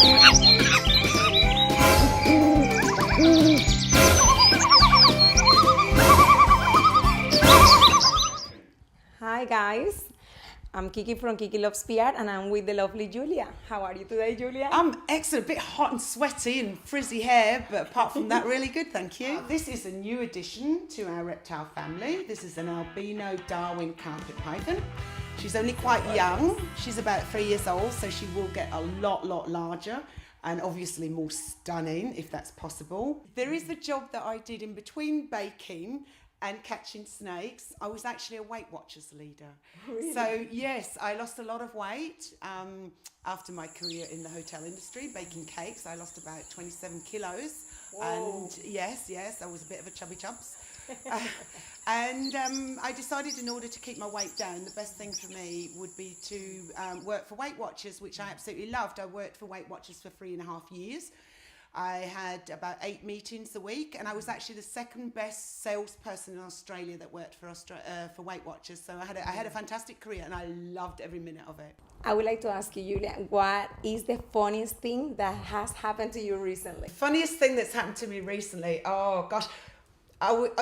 Hi guys, I'm Kiki from Kiki Loves PR and I'm with the lovely Julia. How are you today, Julia? I'm excellent, a bit hot and sweaty and frizzy hair, but apart from that, really good, thank you. This is a new addition to our reptile family. This is an albino Darwin carpet python. She's only quite young. She's about 3 years old, so she will get a lot larger and obviously more stunning if that's possible. There is a job that I did in between baking and catching snakes. I was actually a Weight Watchers leader. Really? So yes, I lost a lot of weight after my career in the hotel industry, baking cakes. I lost about 27 kilos. Whoa. And yes, I was a bit of a chubby chubs. I decided in order to keep my weight down, the best thing for me would be to work for Weight Watchers, which I absolutely loved. I worked for Weight Watchers for 3.5 years. I had about 8 meetings a week, and I was actually the second best salesperson in Australia that worked for Weight Watchers. So I had a fantastic career, and I loved every minute of it. I would like to ask you, Julia, what is the funniest thing that has happened to you recently? Funniest thing that's happened to me recently, oh gosh.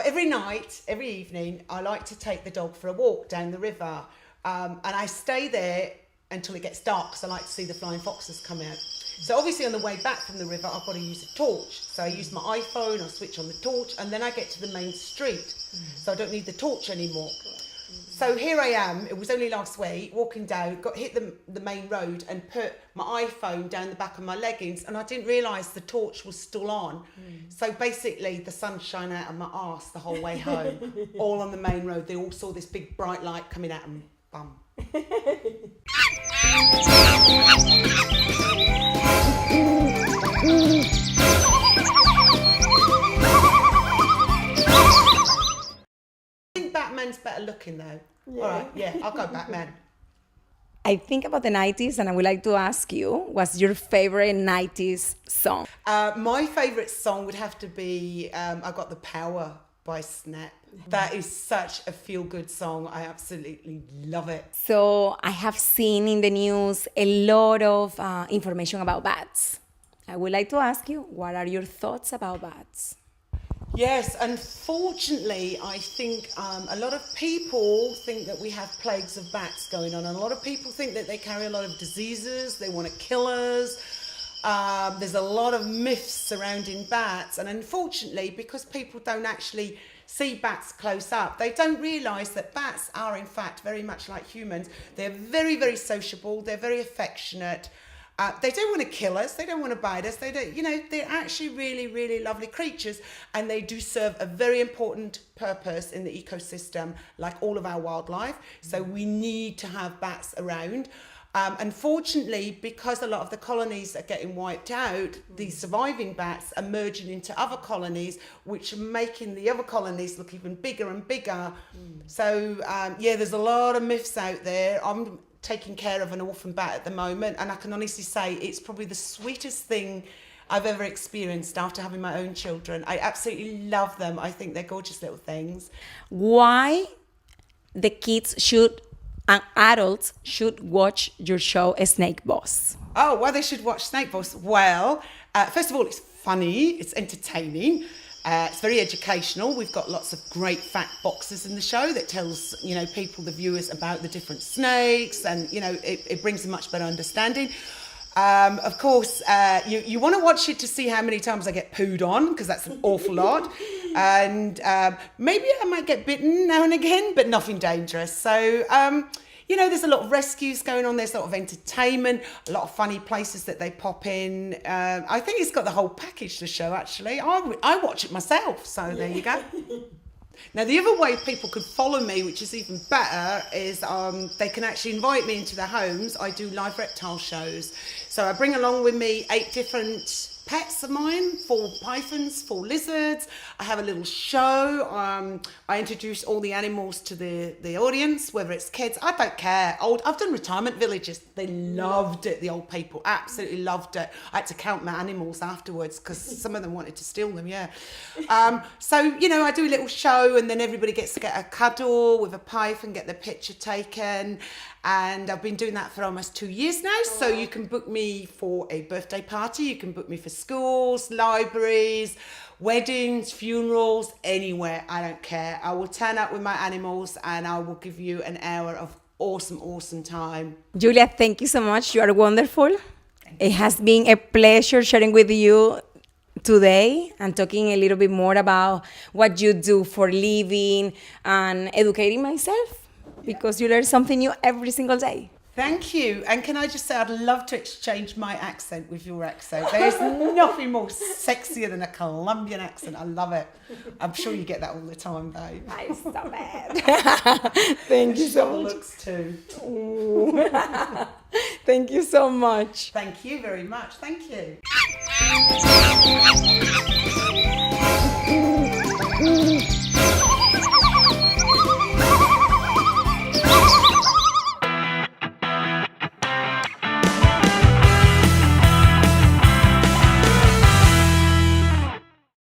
Every night, every evening, I like to take the dog for a walk down the river, and I stay there until it gets dark because I like to see the flying foxes come out. So obviously on the way back from the river, I've got to use a torch. So I use my iPhone, I switch on the torch, and then I get to the main street. So I don't need the torch anymore. So here I am, it was only last week, walking down, hit the main road and put my iPhone down the back of my leggings, and I didn't realise the torch was still on. So basically the sun shone out of my arse the whole way home, all on the main road. They all saw this big bright light coming at them. Bum. I think Batman's better looking though. Yeah. All right, yeah, I'll go Batman. I think about the 90s and I would like to ask you, what's your favorite 90s song? My favourite song would have to be I Got the Power by Snap. That is such a feel-good song. I absolutely love it. So I have seen in the news a lot of information about bats. I would like to ask you, what are your thoughts about bats? Yes, unfortunately, I think a lot of people think that we have plagues of bats going on, and a lot of people think that they carry a lot of diseases, they want to kill us. There's a lot of myths surrounding bats, and unfortunately, because people don't actually see bats close up, they don't realise that bats are in fact very much like humans. They're very sociable, they're very affectionate. They don't want to kill us, they don't want to bite us, they don't, they're actually really lovely creatures, and they do serve a very important purpose in the ecosystem, like all of our wildlife. So we need to have bats around. Unfortunately, because a lot of the colonies are getting wiped out, these surviving bats are merging into other colonies, which are making the other colonies look even bigger and bigger. So there's a lot of myths out there. I'm taking care of an orphan bat at the moment, and I can honestly say it's probably the sweetest thing I've ever experienced after having my own children. I absolutely love them. I think they're gorgeous little things. Why the kids should and adults should watch your show Snake Boss? Oh, well, they should watch Snake Boss. Well, first of all, it's funny, it's entertaining, it's very educational. We've got lots of great fact boxes in the show that tells, people, the viewers, about the different snakes, and, it brings a much better understanding. Of course, you want to watch it to see how many times I get pooed on, because that's an awful lot. And maybe I might get bitten now and again, but nothing dangerous. So, there's a lot of rescues going on. There's a lot of entertainment, a lot of funny places that they pop in. I think it's got the whole package, the show, actually. I watch it myself, so there you go. Now, the other way people could follow me, which is even better, is they can actually invite me into their homes. I do live reptile shows. So I bring along with me 8 different pets of mine, 4 pythons, 4 lizards. I have a little show. I introduce all the animals to the audience, whether it's kids. I don't care. I've done retirement villages. They loved it. The old people absolutely loved it. I had to count my animals afterwards because some of them wanted to steal them, yeah. So, I do a little show, and then everybody gets to get a cuddle with a python, get their picture taken. And I've been doing that for almost 2 years now. So you can book me for a birthday party. You can book me for schools, libraries, weddings, funerals, anywhere. I don't care. I will turn up with my animals and I will give you an hour of awesome time. Julia, thank you so much. You are wonderful. It has been a pleasure sharing with you today and talking a little bit more about what you do for living and educating myself, because you learn something new every single day. Thank you. And can I just say, I'd love to exchange my accent with your accent. There's nothing more sexier than a Colombian accent. I love it. I'm sure you get that all the time, though. I stop it. Thank you so much. Looks too. Thank you so much. Thank you very much. Thank you.